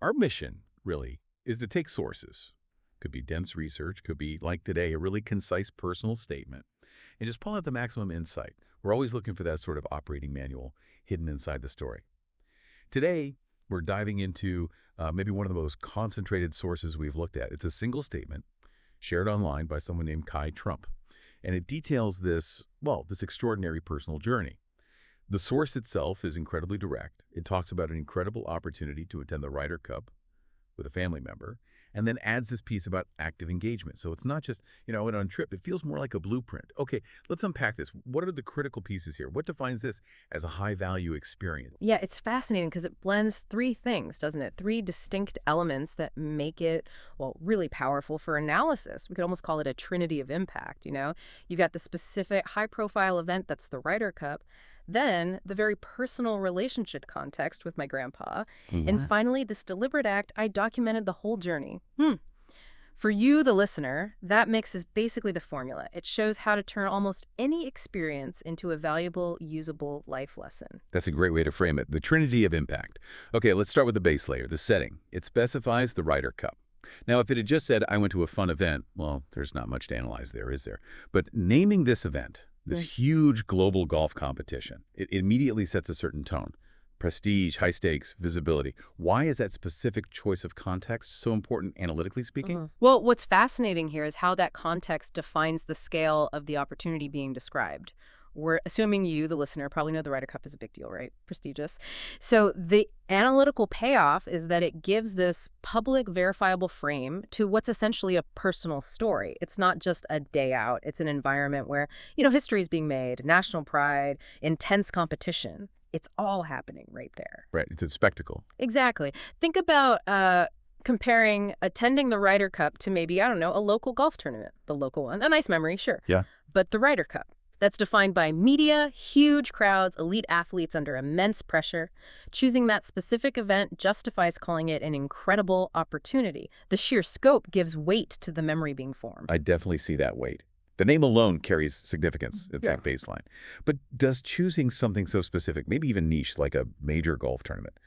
Our mission, really, is to take sources. Could be dense research, could be, like today, a really concise personal statement, and just pull out the maximum insight. We're always looking for that sort of operating manual hidden inside the story. Today, we're diving into maybe one of the most concentrated sources we've looked at. It's a single statement shared online by someone named Kai Trump, and it details this extraordinary personal journey. The source itself is incredibly direct. It talks about an incredible opportunity to attend the Ryder Cup with a family member, and then adds this piece about active engagement. So it's not just, I went on a trip. It feels more like a blueprint. Okay, let's unpack this. What are the critical pieces here? What defines this as a high-value experience? Yeah, it's fascinating because it blends three things, doesn't it? Three distinct elements that make it, well, really powerful for analysis. We could almost call it a trinity of impact. You've got the specific high-profile event that's the Ryder Cup, then the very personal relationship context with my grandpa, and Mhm. finally, this deliberate act, I documented the whole journey. For you, the listener, that mix is basically the formula. It shows how to turn almost any experience into a valuable, usable life lesson. That's a great way to frame it. The trinity of impact. Okay, let's start with the base layer, the setting. It specifies the Ryder Cup. Now, if it had just said, I went to a fun event, well, there's not much to analyze there, is there? But naming this event, this huge global golf competition, it immediately sets a certain tone. Prestige, high stakes, visibility. Why is that specific choice of context so important analytically speaking? Well, what's fascinating here is how that context defines the scale of the opportunity being described. We're assuming you, the listener, probably know the Ryder Cup is a big deal, right? Prestigious. So the analytical payoff is that it gives this public verifiable frame to what's essentially a personal story. It's not just a day out. It's an environment where, history is being made, national pride, intense competition. It's all happening right there. Right, it's a spectacle. Exactly. Think about comparing attending the Ryder Cup to maybe, I don't know, a local golf tournament. The local one. A nice memory, sure. Yeah. But the Ryder Cup. That's defined by media, huge crowds, elite athletes under immense pressure. Choosing that specific event justifies calling it an incredible opportunity. The sheer scope gives weight to the memory being formed. I definitely see that weight. The name alone carries significance. It's Yeah. that baseline. But does choosing something so specific, maybe even niche, like a major golf tournament,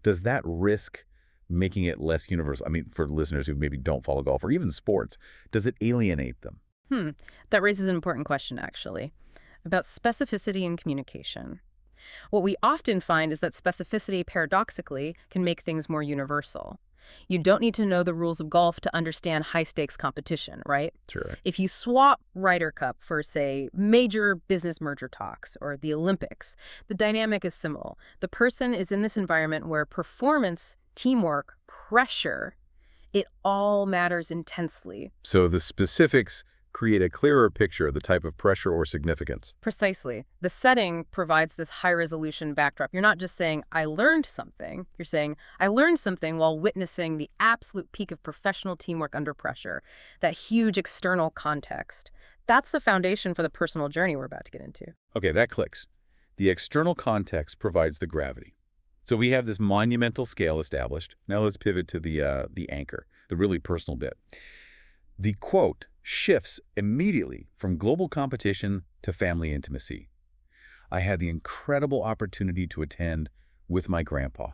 does that risk making it less universal? I mean, for listeners who maybe don't follow golf or even sports, does it alienate them? That raises an important question, actually, about specificity in communication. What we often find is that specificity, paradoxically, can make things more universal. You don't need to know the rules of golf to understand high-stakes competition, right? Sure. If you swap Ryder Cup for, say, major business merger talks or the Olympics, the dynamic is similar. The person is in this environment where performance, teamwork, pressure, it all matters intensely. So the specifics create a clearer picture of the type of pressure or significance. Precisely. The setting provides this high-resolution backdrop. You're not just saying, I learned something. You're saying, I learned something while witnessing the absolute peak of professional teamwork under pressure, that huge external context. That's the foundation for the personal journey we're about to get into. Okay, that clicks. The external context provides the gravity. So we have this monumental scale established. Now let's pivot to the anchor, the really personal bit. The quote shifts immediately from global competition to family intimacy. I had the incredible opportunity to attend with my grandpa.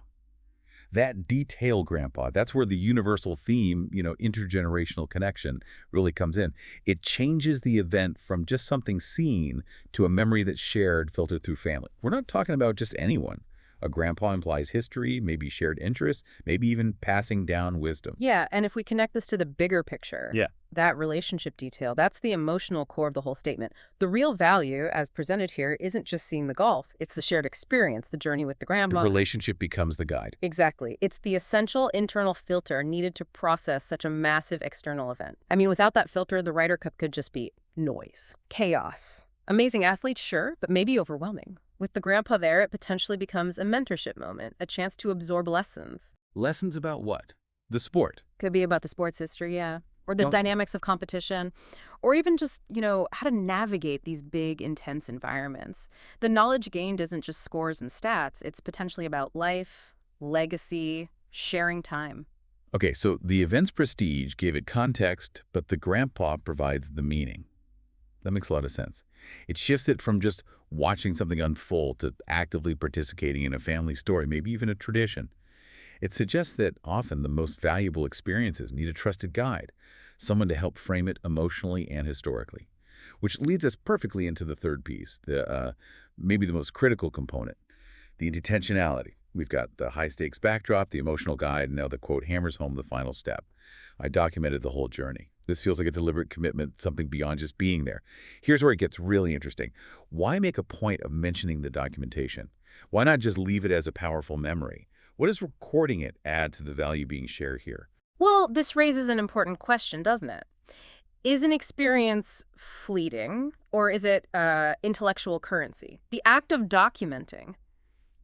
That detail grandpa, that's where the universal theme, intergenerational connection really comes in. It changes the event from just something seen to a memory that's shared, filtered through family. We're not talking about just anyone. A grandpa implies history, maybe shared interests, maybe even passing down wisdom. Yeah, and if we connect this to the bigger picture, that relationship detail, that's the emotional core of the whole statement. The real value, as presented here, isn't just seeing the golf. It's the shared experience, the journey with the The grandma. relationship becomes the guide. Exactly. It's the essential internal filter needed to process such a massive external event. I mean, without that filter, the Ryder Cup could just be noise, chaos. Amazing athletes, sure, but maybe overwhelming. With the grandpa there, it potentially becomes a mentorship moment, a chance to absorb lessons. Lessons about what? The sport. Could be about the sports history, yeah. Or the Oh. dynamics of competition. Or even just, how to navigate these big, intense environments. The knowledge gained isn't just scores and stats. It's potentially about life, legacy, sharing time. Okay, so the event's prestige gave it context, but the grandpa provides the meaning. That makes a lot of sense. It shifts it from just watching something unfold to actively participating in a family story, maybe even a tradition. It suggests that often the most valuable experiences need a trusted guide, someone to help frame it emotionally and historically. Which leads us perfectly into the third piece, maybe the most critical component, the intentionality. We've got the high-stakes backdrop, the emotional guide, and now the quote hammers home the final step. I documented the whole journey. This feels like a deliberate commitment, something beyond just being there. Here's where it gets really interesting. Why make a point of mentioning the documentation? Why not just leave it as a powerful memory? What does recording it add to the value being shared here? Well, this raises an important question, doesn't it? Is an experience fleeting, or is it intellectual currency? The act of documenting,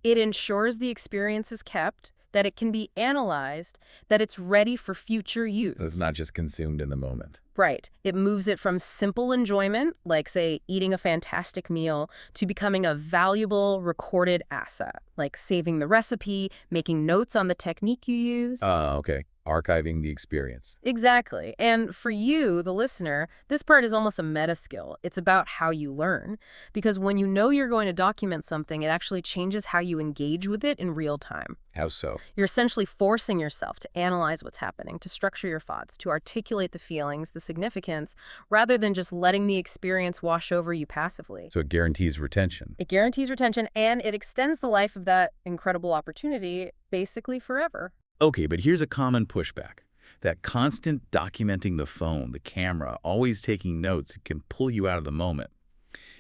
it ensures the experience is kept, that it can be analyzed, that it's ready for future It's use. not just consumed in the moment. Right. It moves it from simple enjoyment, like, say, eating a fantastic meal, to becoming a valuable recorded asset, like saving the recipe, making notes on the technique you used. Okay. Archiving the experience. Exactly. And for you, the listener, this part is almost a meta skill. It's about how you learn. Because when you know you're going to document something, it actually changes how you engage with it in real time. How so? You're essentially forcing yourself to analyze what's happening, to structure your thoughts, to articulate the feelings, the significance, rather than just letting the experience wash over you passively. So it guarantees retention. It guarantees retention, and it extends the life of that incredible opportunity basically forever. Okay, but here's a common pushback. That constant documenting the phone, the camera, always taking notes can pull you out of the moment.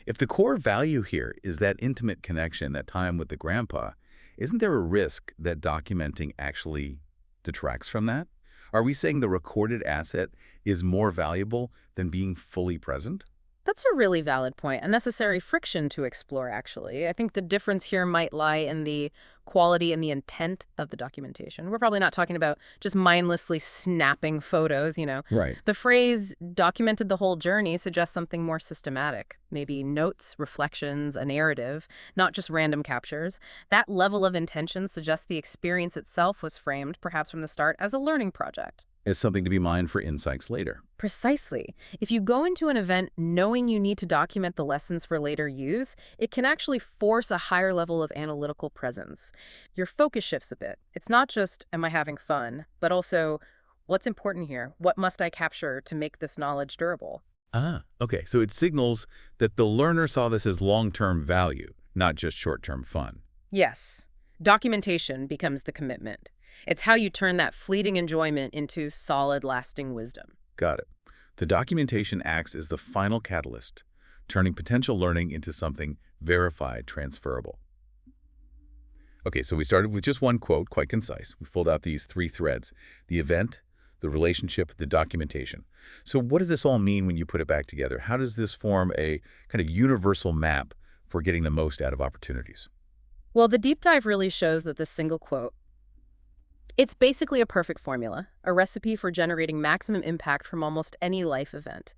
If the core value here is that intimate connection, that time with the grandpa, isn't there a risk that documenting actually detracts from that? Are we saying the recorded asset is more valuable than being fully present? That's a really valid point. A necessary friction to explore, actually. I think the difference here might lie in the quality and the intent of the documentation. We're probably not talking about just mindlessly snapping photos. Right. The phrase documented the whole journey suggests something more systematic, maybe notes, reflections, a narrative, not just random captures. That level of intention suggests the experience itself was framed, perhaps from the start, as a learning project. As something to be mined for insights later. Precisely. If you go into an event knowing you need to document the lessons for later use, it can actually force a higher level of analytical presence. Your focus shifts a bit. It's not just, am I having fun, but also, what's important here? What must I capture to make this knowledge durable? Okay. So it signals that the learner saw this as long-term value, not just short-term fun. Yes. Documentation becomes the commitment. It's how you turn that fleeting enjoyment into solid, lasting wisdom. Got it. The documentation acts as the final catalyst, turning potential learning into something verified, transferable. Okay, so we started with just one quote, quite concise. We pulled out these three threads: the event, the relationship, the documentation. So what does this all mean when you put it back together? How does this form a kind of universal map for getting the most out of opportunities? Well, the deep dive really shows that this single quote, it's basically a perfect formula, a recipe for generating maximum impact from almost any life event.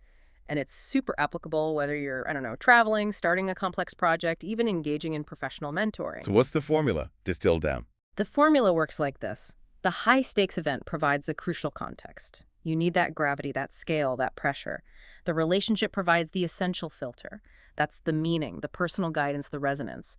And it's super applicable whether you're, I don't know, traveling, starting a complex project, even engaging in professional mentoring. So what's the formula distilled down? The formula works like this. The high-stakes event provides the crucial context. You need that gravity, that scale, that pressure. The relationship provides the essential filter. That's the meaning, the personal guidance, the resonance.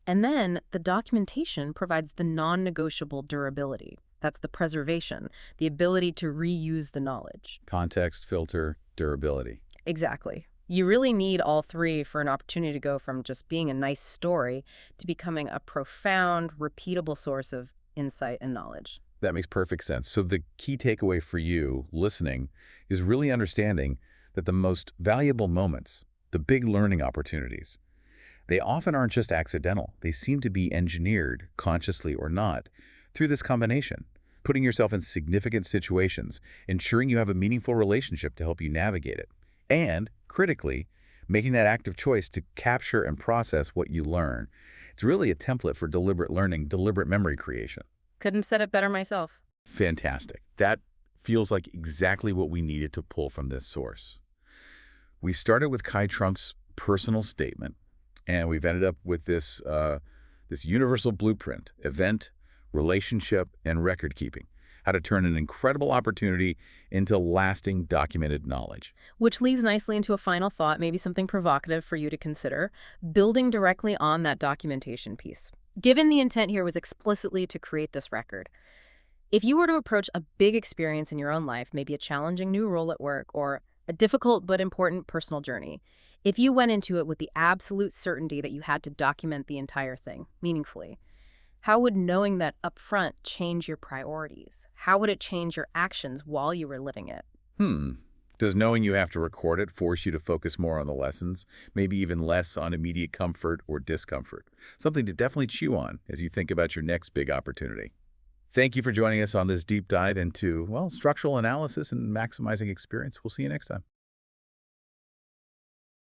And then the documentation provides the non-negotiable durability. That's the preservation, the ability to reuse the knowledge. Context, filter, durability. Exactly. You really need all three for an opportunity to go from just being a nice story to becoming a profound, repeatable source of insight and knowledge. That makes perfect sense. So the key takeaway for you listening is really understanding that the most valuable moments, the big learning opportunities, they often aren't just accidental. They seem to be engineered, consciously or not, through this combination, putting yourself in significant situations, ensuring you have a meaningful relationship to help you navigate it, and, critically, making that active choice to capture and process what you learn. It's really a template for deliberate learning, deliberate memory creation. Couldn't have said it better myself. Fantastic. That feels like exactly what we needed to pull from this source. We started with Kai Trunk's personal statement, and we've ended up with this universal blueprint: event, relationship, and record keeping. How to turn an incredible opportunity into lasting documented knowledge. Which leads nicely into a final thought, maybe something provocative for you to consider, building directly on that documentation piece. Given the intent here was explicitly to create this record, If you were to approach a big experience in your own life, maybe a challenging new role at work or a difficult but important personal journey, if you went into it with the absolute certainty that you had to document the entire thing meaningfully, how would knowing that upfront change your priorities? How would it change your actions while you were living it? Hmm. Does knowing you have to record it force you to focus more on the lessons, maybe even less on immediate comfort or discomfort? Something to definitely chew on as you think about your next big opportunity. Thank you for joining us on this deep dive into, well, structural analysis and maximizing experience. We'll see you next time.